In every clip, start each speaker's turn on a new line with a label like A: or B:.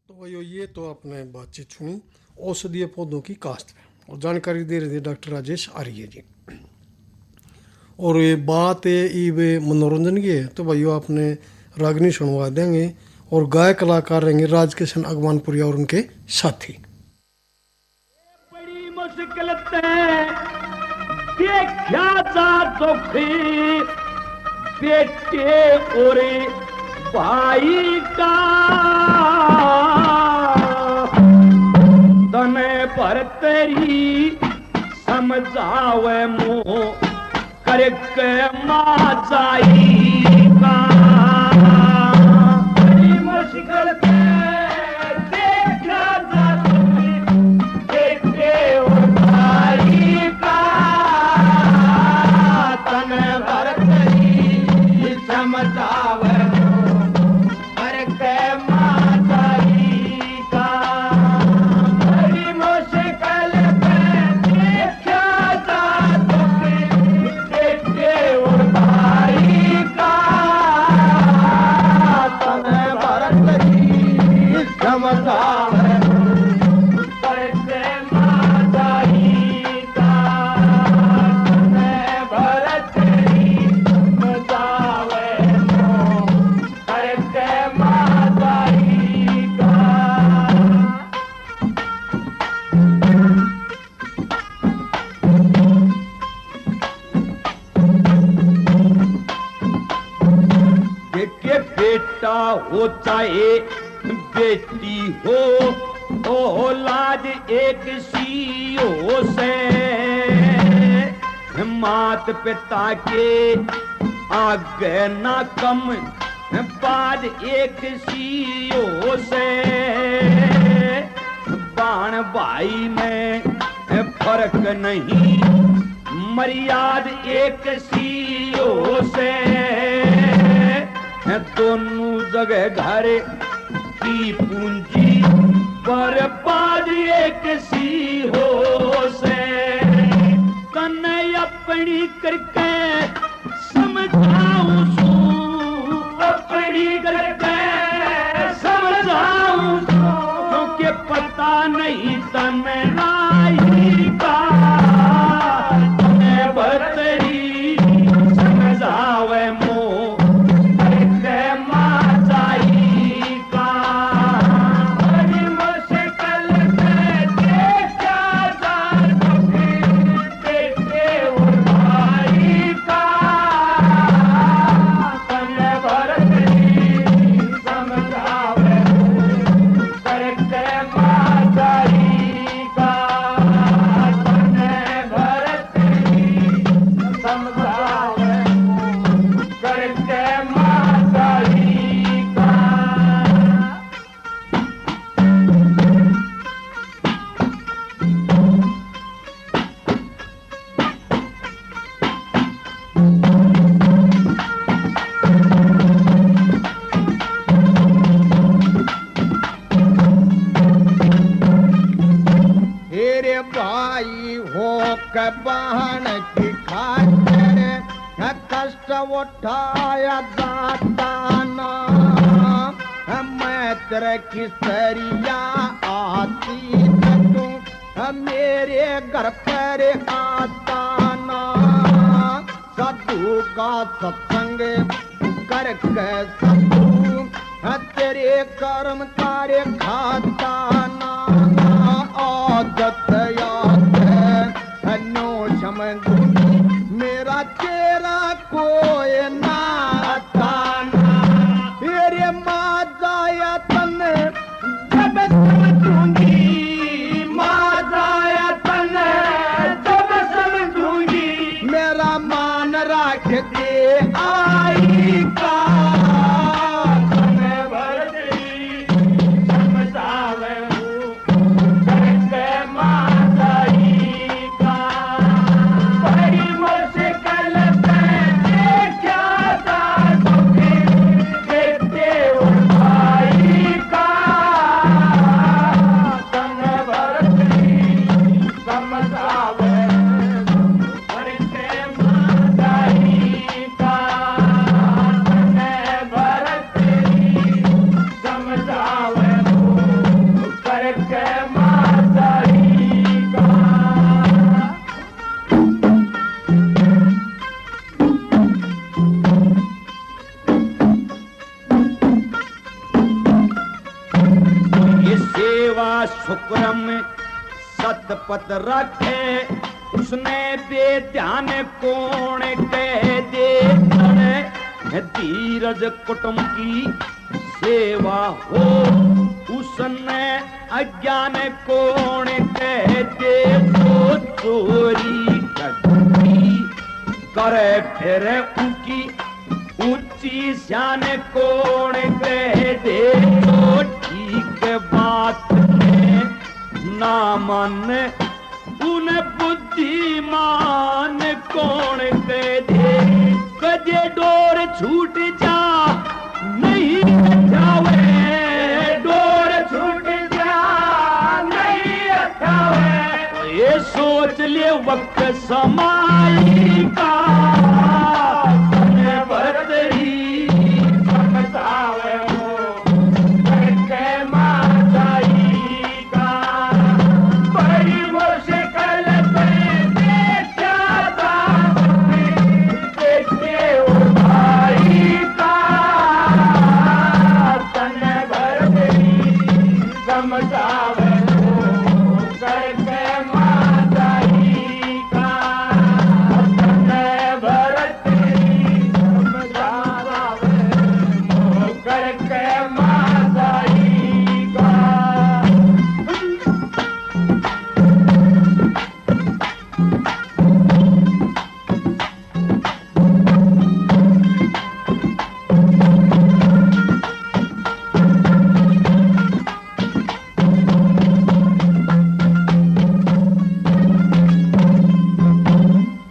A: तो वही ये तो आपने बातचीत सुनी औषधीय पौधों की काश्त पे और जानकारी दे रहे थे डॉक्टर राजेश आर्य जी। और ये बात है ये मनोरंजन की है तो भाइयों आपने रागनी सुनवा देंगे और गायक कलाकार रहेंगे राजकिशन अगवानपुरी और उनके साथी।
B: बड़ी मुश्किल देखा जा दुखी बेटे और भाई का तने पर तेरी समझावे मुँह करके माँ जाएगा बड़ी मुश्किल देखा जा बेटे और भाई का तने पर तेरी समझावे हो चाहे बेटी हो औलाद एक सी हो से मात पिता के आगे ना कम बाद एक सी हो से बाण भाई में फर्क नहीं मर्याद एक सी हो से दोनों जगह घर की पूंजी पर बाद एक सी हो से कन्हैया अपनी करके समझाऊं अपनी करके समझाऊं क्योंकि पता नहीं तने लाई का तने बतरी समझावे बहन की खातिर कष्ट उठाया जाता ना मैं तेरे की सरिया आती तू मेरे घर पर आता ना साधु का सत्संग करके साधु तेरे कर्म कार्य खाता ना आदत याद मेरा तेरा कोई नाता ना तेरे माँ जाया तन जब समझूंगी माँ जाया तन जब समझूंगी मेरा मान रख दे आई का समझावे करके माता सेवा शुक्रम सतपत रखे उसने बेध्यान कौन कह दे धीरज कुटुंब की सेवा हो उसने अज्ञान कौन कह दे तो चोरी ठगी करे फिर उनकी ऊंची शान कौन कह दे तो ठीक बात में ना मन उन बुद्धिमान कौन कह दे कजे डोर छूट जा नहीं जावे डोर छूट जा नहीं अठावे ये सोच ले वक्त समाई का बरतरी समझावे हो करके माताई का बड़ी मुश्किल पे देखा देखते हो भाई का तन बरतरी समझावे हो करके माताई का तन बरतरी करके माताई का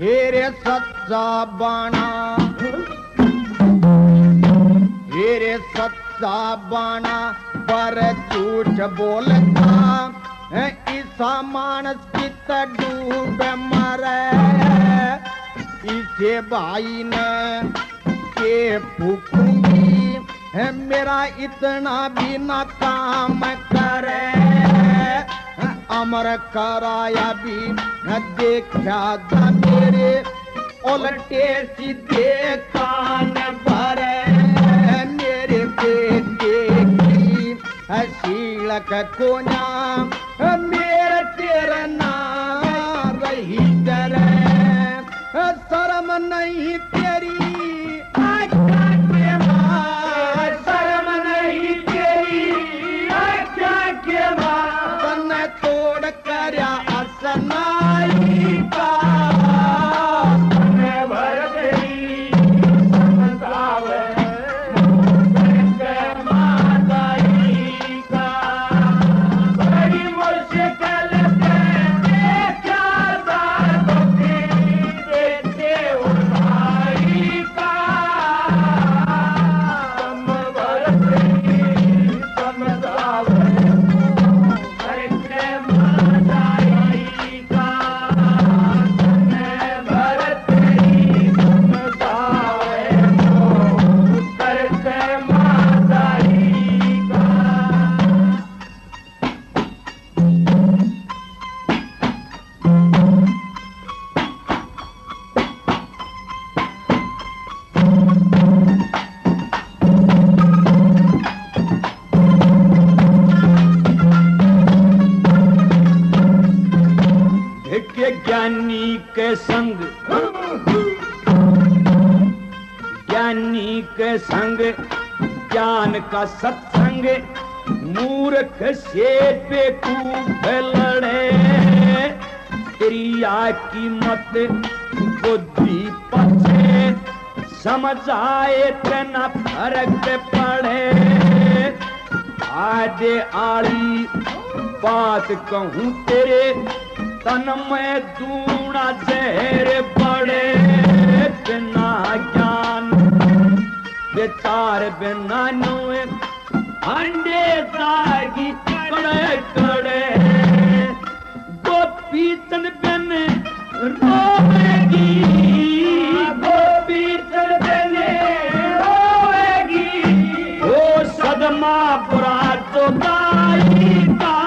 B: हेरे सच्चा बाणा हेरे सच्चा बाणा पर झूठ बोलता है ईसा मानस चित डूब मरे इसे भाई ने के फूकूंगी है मेरा इतना भी ना काम करे अमर कराया भी न देखा था मेरे उलटे सीधे कान भरे मेरे बेटे की शीलक कोना मेरे तेरा ना रही डरे शर्म नहीं तेरी शर्म नहीं तेरी क्या के तन तोड़ कर असनाई का भर गई समझावे माताई का बड़ी मुश्किल देखा देते हो भाई का भर गई समझावे ज्ञानी के संग ज्ञानी के संग ज्ञान का सत्संग मूर्ख से बेकूफ लड़े क्रिया की मत बुद्धि पछे समझ आए न फर्क पड़े आधे आड़ी बात कहूँ तेरे तन में दूना जहर पड़े बिना ज्ञान विचार बिना नुए अंडे सागी कड़े कड़े गोपी चंद बिन रोएगी गोपी चंद बिन रोएगी वो सदमा बुरा चुकाई का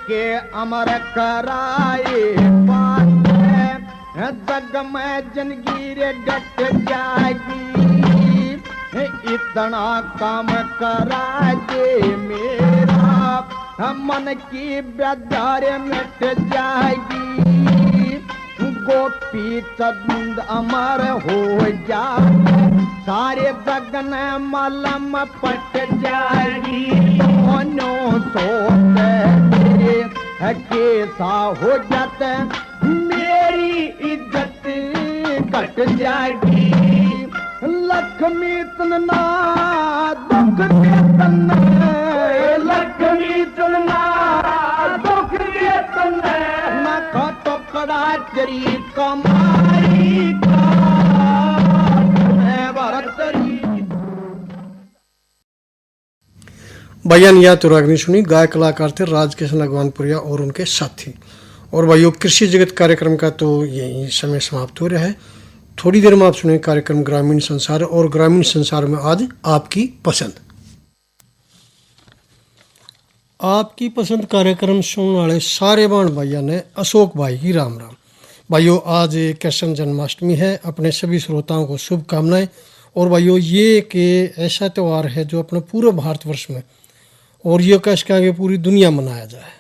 B: के अमर कराए बात है जग में जिंदगी रे डट जाएगी इतना काम करा दे मेरा मन की बेदारे मिट जाएगी गोपी चंद अमर हो जा सारे जगन मलम पट जाएगी दोनों सोते कैसा हो जाता मेरी इज्जत कट जाएगी लक्ष्मी तन्ना दुख दे तन्ना लक्ष्मी तन्ना दुख दे तन्ना ना का टुकड़ा तेरी कमाई का
A: बयान या तो रागनी सुनी। गायक कलाकार थे राजकिशन अगवानपुरिया और उनके साथी। और भाइयों, कृषि जगत कार्यक्रम का तो यही समय समाप्त हो रहा है। थोड़ी देर में आप सुनेंगे कार्यक्रम ग्रामीण संसार, और ग्रामीण संसार में आज आपकी पसंद। आपकी पसंद कार्यक्रम सुनने वाले सारे बाण भाइयों ने अशोक भाई की राम राम। भाइयों, आज कृष्ण जन्माष्टमी है। अपने सभी श्रोताओं को शुभकामनाएं। और भाइयों, ये कि ऐसा त्यौहार है जो अपने पूरे भारतवर्ष में और ये कह के पूरी दुनिया मनाया जाए।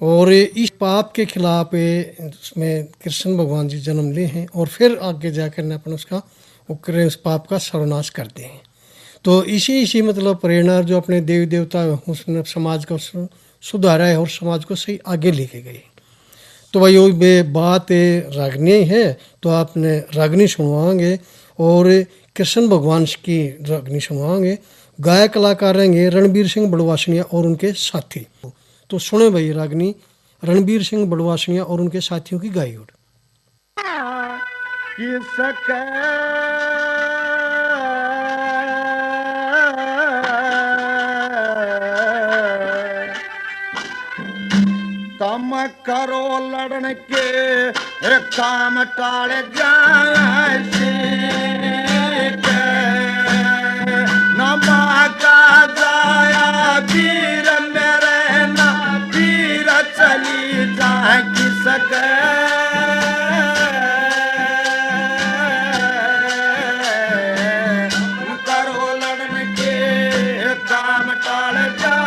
A: और इस पाप के खिलाफ इसमें कृष्ण भगवान जी जन्म लिए हैं और फिर आगे जाकर ने अपन उसका उस पाप का सर्वनाश करते हैं। तो इसी मतलब प्रेरणा जो अपने देवी देवता उसने समाज को सुधारा है और समाज को सही आगे लेके गए। तो भाई वे बात रागनी है, तो आपने रागनी सुनवाएंगे और कृष्ण भगवान की रागनी सुनवाएंगे। गायक कलाकार रहेंगे रणबीर सिंह बड़वासनिया और उनके साथी। तो सुने भाई रागनी रणबीर सिंह बड़वासनिया और उनके साथियों की गाई उड़।
B: तम करो लड़न के काम टाल जाए नमा का जाया वीर मेरे ना वीर चली जा सके करो लड़न के काम टाल जा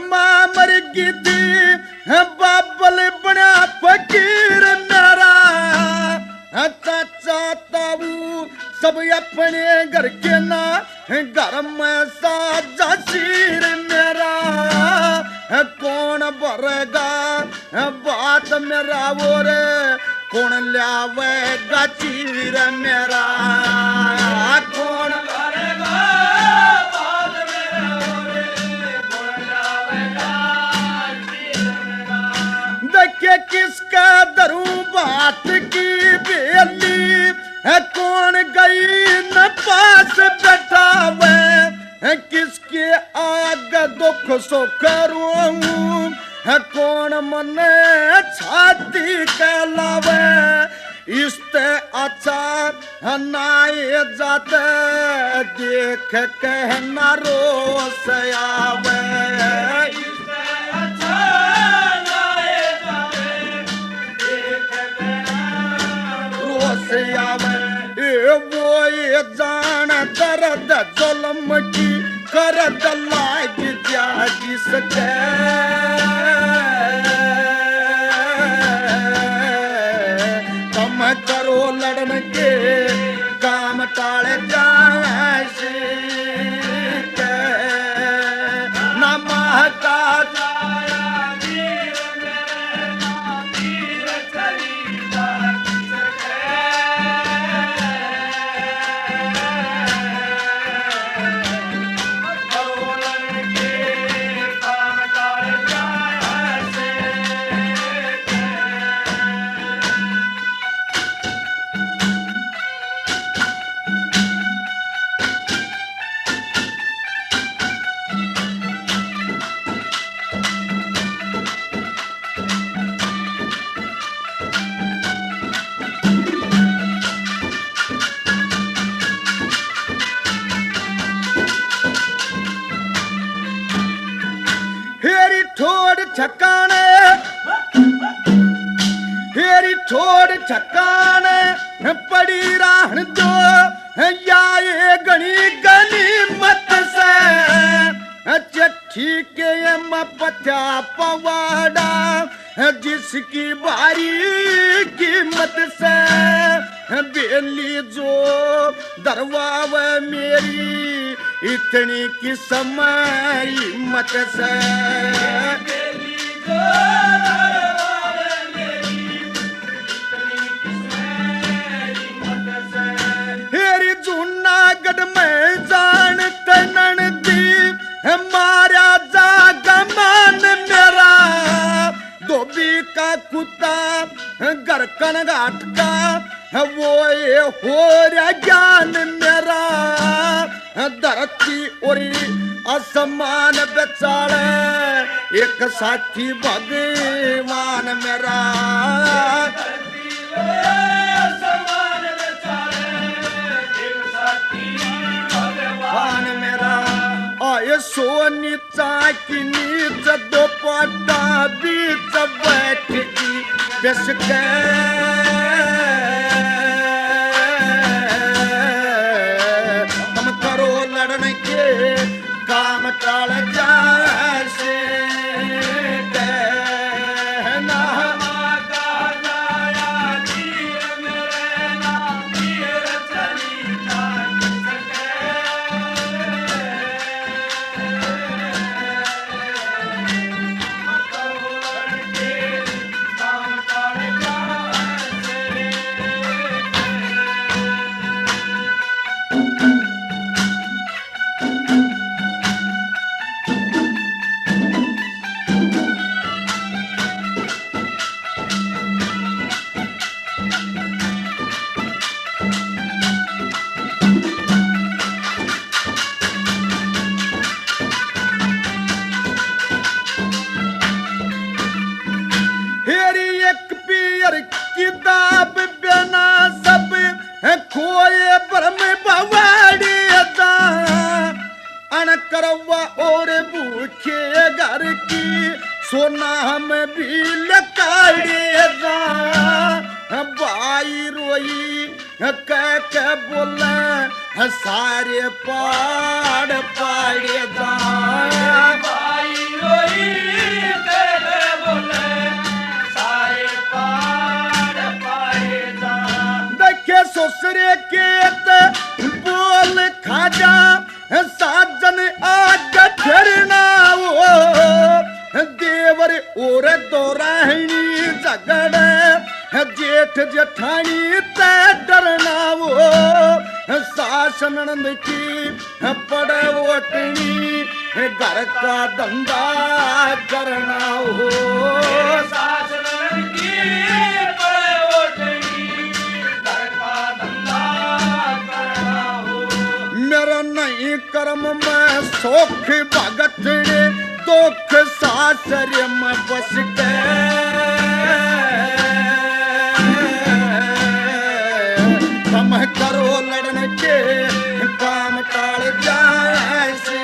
B: मां मर गई थी बाबल बना फकीर मेरा चाचा ताऊ सब अपने घर के ना घर में साजा शीर मेरा कौन भरेगा बात मेरा और कौन लावेगा चीर मेरा कौन भरेगा के किसका दरू बात की बेली है कौन गई न पास बैठा है किसके आग दुख सुख रोऊं है कौन मन छाती कहलावे इसते अच्छा नाए जाते देख कहना रोस आवे वो ये जान दर्द जुल्म की करद लाग जागी सके कम करो लड़न के काम टाल जाए न महका ठकाने हेरी छोड़ ठकाने पड़ी रहन दो या ये गणी गनीमत से चिट्ठी के पचा पवाड़ा जिसकी बारी कीमत से बेली जो दरवाव मेरी इतनी की समय मत से बेली जो हेरी जूनागढ़ में जान तनन दी मारा जागमान मेरा धोबी का कुत्ता घर कन घाट का वो ये हो रहा ज्ञान मेरा धरती और आसमान बेचारे एक साथी भगवान मेरा भगवान मेरा आये सोनी चाकिनी जदो पाटा बीच बैठी बेस हम करो लड़ने के काम टाल जैसे किताब बिना सब खोए ब्रह्म बवाड़ी अणकरवा और भूखे घर की सोना हम भी लकाड़ी भाई रोई कह बोले सारे पाड़ पाड़े भाई रोई ससुरे के बोल खाजा साजन आग ठरना वो देवर और दोराहनी झगड़े जेठ जेठानी ते डरना वो सास ननद की पड़े वोटनी घर का धंधा करना हो सास ननद की पड़े वोटनी मेरा नहीं कर्म में सोख भगत दुख सासर में बस के हम करो लड़ने के काम टाल जैसे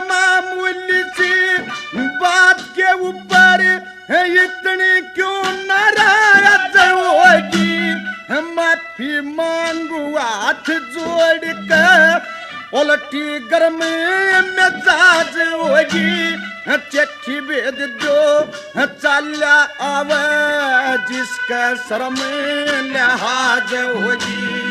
B: मामूली सी बात के ऊपर इतनी क्यों नाराज होगी माफी मांगू हाथ जोड़ कर उलटी गर्म मिजाज होगी चिट्ठी भेज दो चाल्या आवे जिसका शर्म लिहाज होगी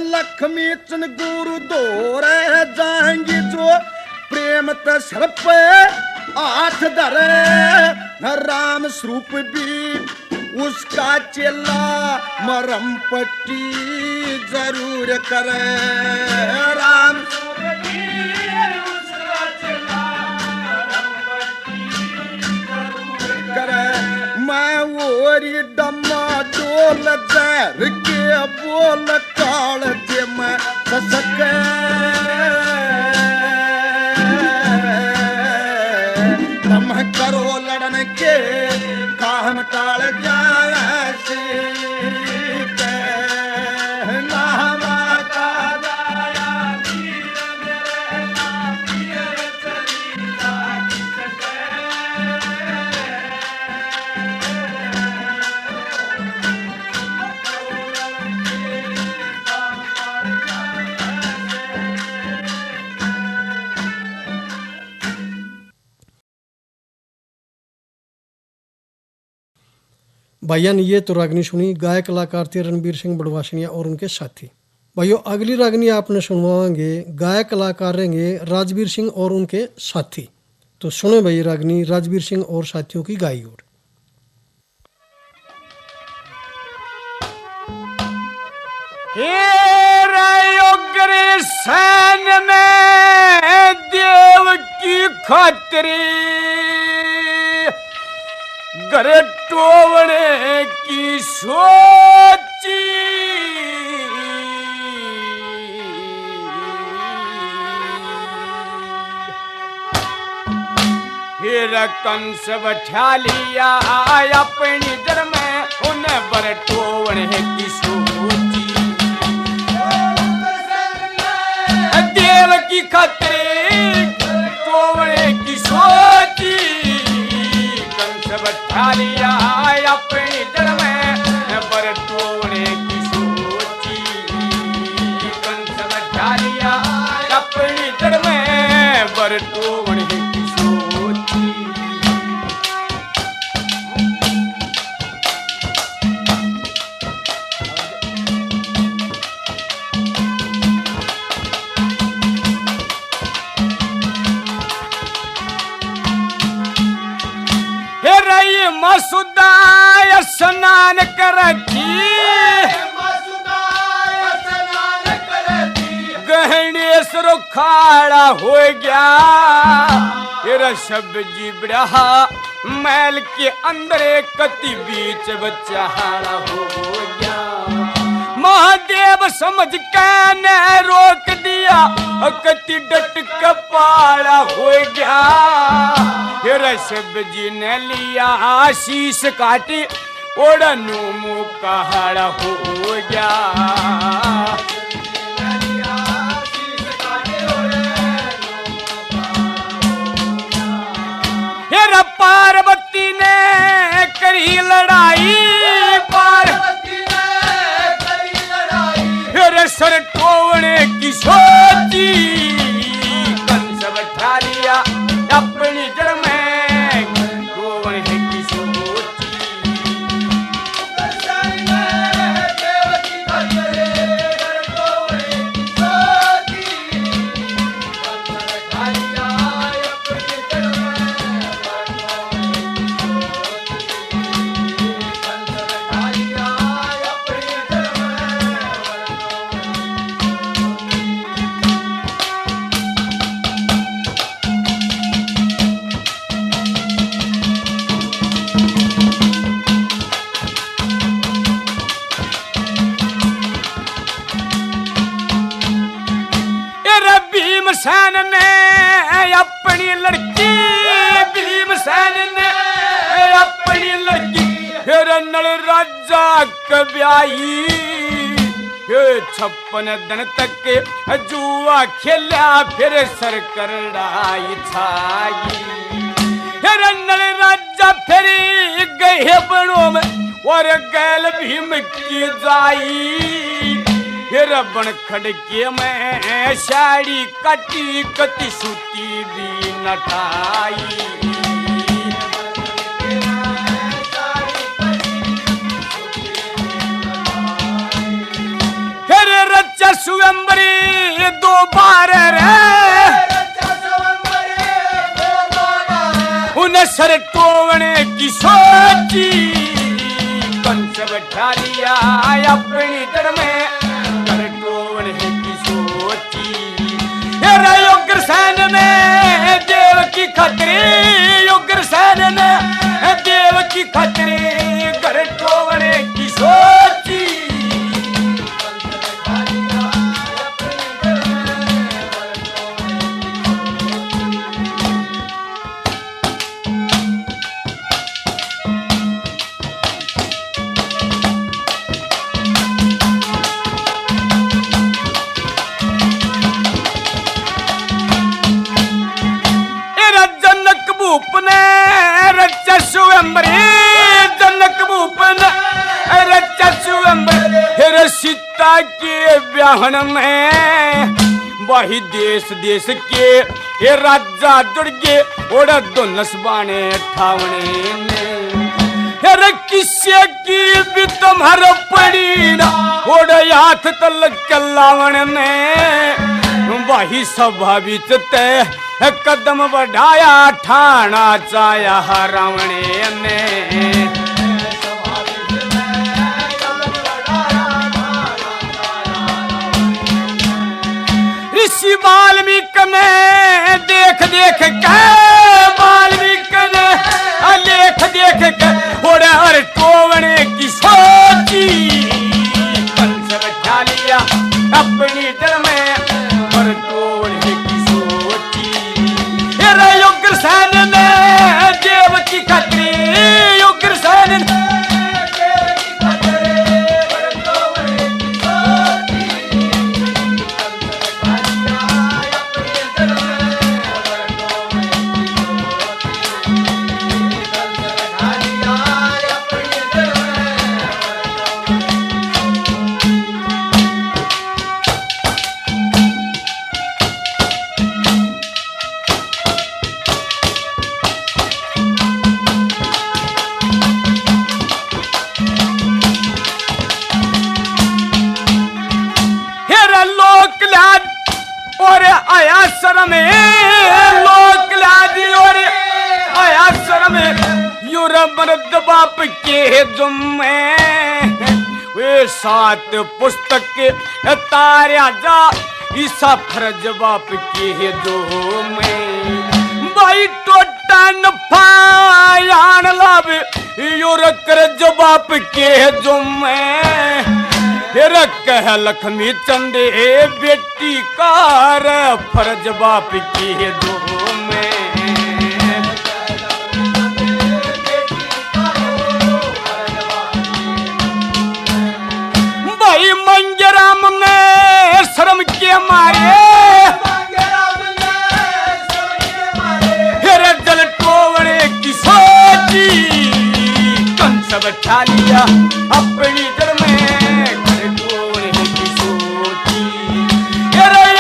B: लक्ष्मी चन गुरु दोरे जाएंगी जो प्रेम त सर पे आठ धरे राम स्वरूप भी उसका चेला मरम पट्टी जरूर करे राम करे मैं ओरी डम्मा डोल जहर के बोल काल जे मैं ससके तम करो लड़न के काम टाल जाए से नामा का दाया वीर मेरे ना पियर चली लागी
A: भाइयों ने ये तो रागनी सुनी, गायक कलाकार थे रणबीर सिंह बड़वासनिया और उनके साथी। भाइयों अगली रागनी आपने सुनवाएंगे, गायक कलाकार रहेंगे राजवीर सिंह और उनके साथी। तो सुने भाई रागनी राजवीर सिंह और साथियों की गाई ओर।
C: सन में देव की खतरी घर टोवने की सोची फिर कंस बैठा लिया अपनी जड़ में उन्हें बर टोवने की सोची देव की खतरे टोवने की सोची कंस बैठा लिया अपनी जड़ में बर टोवने की सोची कंस बैठा लिया अपनी जड़ में बर टोवने की सोची। मसुदाय स्नान करती गहनेश खाड़ा हो गया तेरा सब्जी बढ़ा मैल के अंदर कति बीच बच्चा हो गया। महादेव समझ के ने रोक दिया कति डट कपाड़ा हो गया। सब्जी ने लिया आशीष काटी ओढ़नू मुँह कहाड़ा हो गया। फिर पार्वती ने करी लड़ाई फिर सर टोवने की सोची कंस बैठा लिया अपनी जड़ में भीमसेन ने अपनी लड़की भीमसेन ने अपनी लड़की फिर नल राजा कब्याई 56 दिन तक जुआ खेला फिर सर करड़ाई छाई। फिर नल राजा फिर गए बनों में और गैल भीम की जाई। फिर बन खड़के में साड़ी कटी कति सूती भी नटाई। फिर रचा रचा स्वयंवरी दो बार रे उन सर टोवने की सोची कंस बैठा लिया अपनी जड़ में सर टोवने की सोची उग्रसेन ने देव की खतरी उग्रसेन ने देव की खतरी घर टोवने की सोची सीता के ब्याहन में वही देश देश के ये राजा जुड़ गए ओढ़ दो नसबाने ठावने में किसे की भी तुम्हारा पड़ी ना ओढ़ हाथ तल चलावन में वही स्वाभाविक तय कदम बढ़ाया ठाना चाया रावणे ने ऋषि वाल्मीकि ने देख देख के वाल्मीकि ने लेख देख के और टोवने की सोची कंस बैठा लिया अपनी जड़ में और टोवने की सोची उग्रसेन ने देव की खतरी उग्रसेन मर्द बाप के जुम्मे वे सात पुस्तक तारा जा ईसा फर्ज बाप के जो में भाई टोटा नफायान लाभ योर कर्ज बाप के जुम्मे फिर कह लक्ष्मी चंदे बेटी कार फर्ज बाप के जो में मंगराम ने शर्म के मारे फिर जल टोवने की सोची कंस बैठा लिया अपनी जड़ में घर टोवने की सोची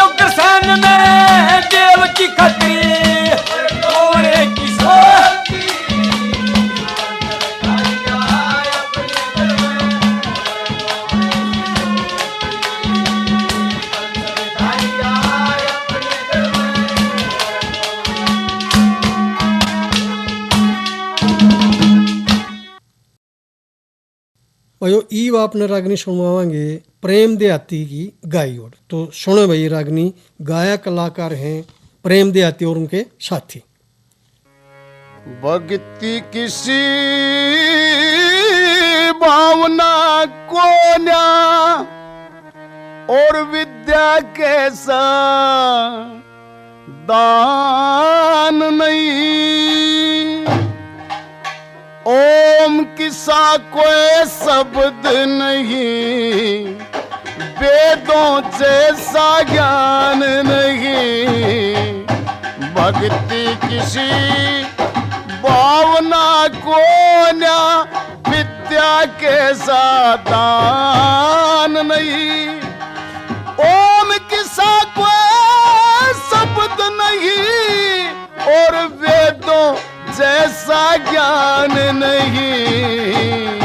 C: उग्रसेन ने देव की खतरी टोवने की सोची
A: भाइयों ईब आपने रागनी सुनवाएंगे प्रेम देहाती की गाई और तो सुनो भाई रागनी गायक कलाकार हैं प्रेम देहाती और उनके साथी।
B: भक्ति किसी भावना को ना और विद्या कैसा दान नहीं ओम किसा कोई शब्द नहीं वेदों जैसा ज्ञान नहीं भक्ति किसी भावना को ना विद्या के दान नहीं ओम किसा कोई शब्द नहीं और वेदों जैसा ज्ञान नहीं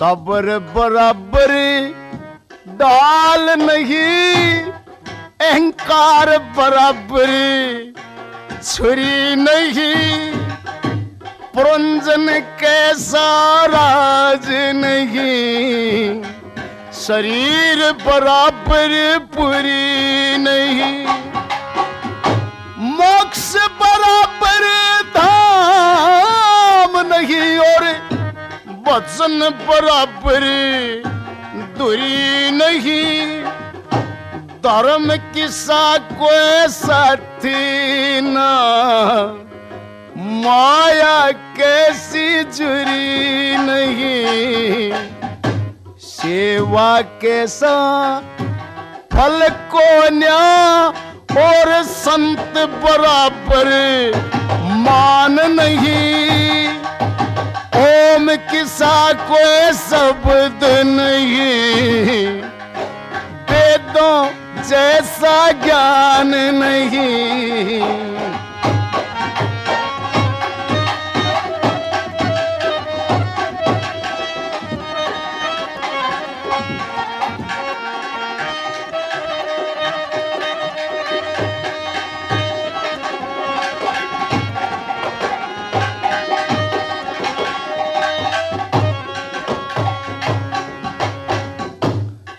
B: सब्र बराबर डाल नहीं, अहंकार बराबर छुरी नहीं, पुरंजन कैसा राज नहीं, शरीर बराबर पुरी नहीं, मोक्ष बराबर धाम नहीं, और वचन बराबर दूरी नहीं, धर्म किसा कोई साथी ना, माया कैसी जुरी नहीं, सेवा कैसा फल को न्या, और संत बराबर मान नहीं, ओम किसा कोई शब्द नहीं, वेदों जैसा ज्ञान नहीं।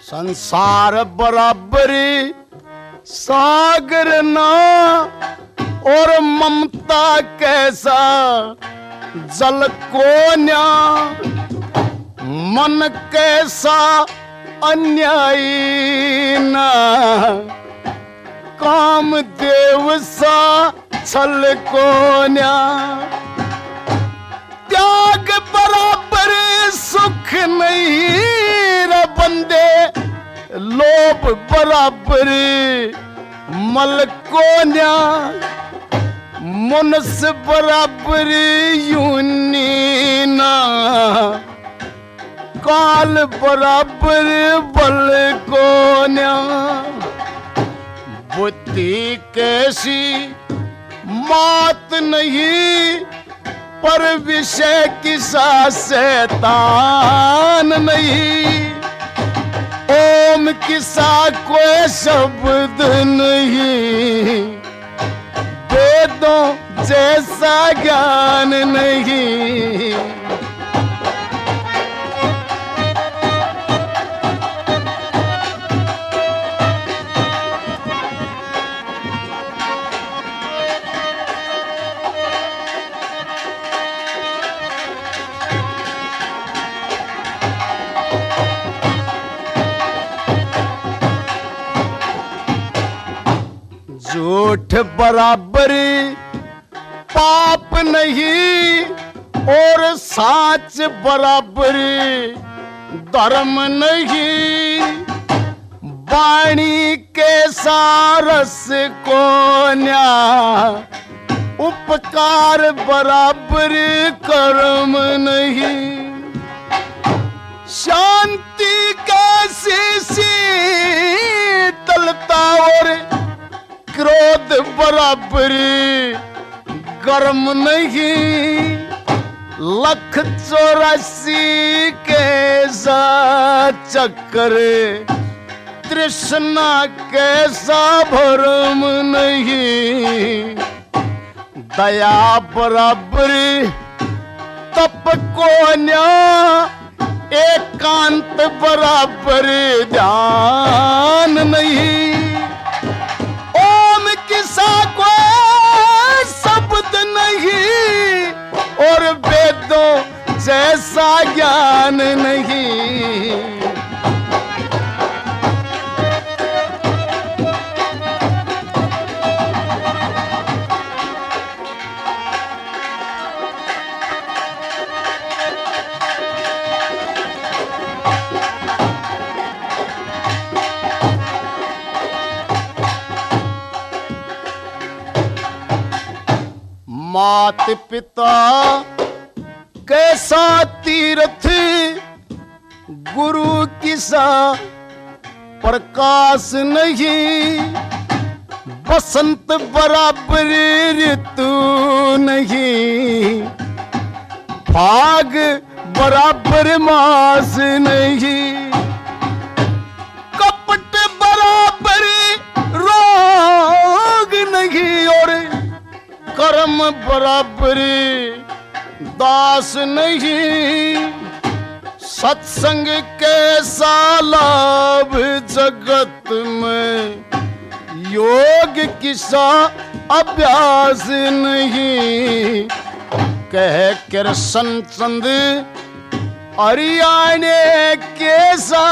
B: संसार बराबर सागर ना, और ममता कैसा जल को न्या, मन कैसा अन्यायी ना, काम देव सा छल को न्या, त्याग बराबर सुख नहीं रे बंदे, लोभ बराबर मल को न्या, मनुष्य बराबर यूनी ना, काल बराबर बल को न्या, बुद्धि कैसी मात नहीं, पर विषय किसा शैतान नहीं, ओम किसा कोई शब्द नहीं, वेदों जैसा ज्ञान नहीं। झूठ बराबर पाप नहीं, और साच बराबर धर्म नहीं, वाणी के सारस को न्या, उपकार बराबर कर्म नहीं, शांति कैसी शीतलता, और क्रोध बराबर गर्म नहीं, 184 कैसा चक्कर, तृष्णा कैसा भरम नहीं, दया बराबर तप को न्या, एकांत बराबर ध्यान नहीं, ओम किसा कोई शब्द नहीं, और वेदों जैसा ज्ञान नहीं। मात पिता कैसा तीर्थ, गुरु किसा प्रकाश नहीं, बसंत बराबर ऋतु नहीं, भाग
D: बराबर मास नहीं, कपट बराबर रोग नहीं, और कर्म बराबर दास नहीं। सत्संग कैसा लाभ जगत में, योग किसा अभ्यास नहीं। कह कृष्ण चंद हरियाणे कैसा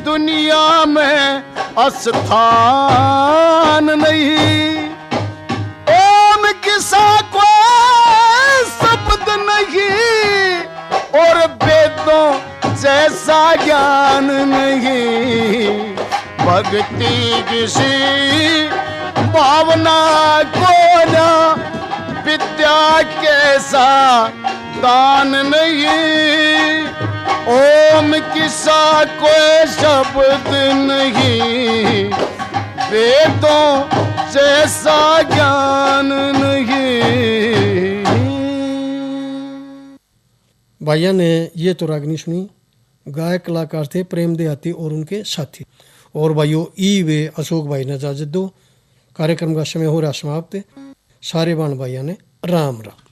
D: दुनिया में स्थान नहीं। ओम किसा को शब्द नहीं, और वेदों जैसा ज्ञान नहीं। भक्ति किसी भावना को ना, विद्या कैसा दान नहीं। ओम किसा कोई शब्द नहीं, वेदों जैसा ज्ञान नहीं।
A: भाइया ने ये तो रागनी सुनी। गायक कलाकार थे प्रेम देहाती और उनके साथी। और भाइयों ई वे अशोक भाई ने इजाजत दो। कार्यक्रम का समय हो रहा समाप्त। सारे बाण भाइया ने राम राम।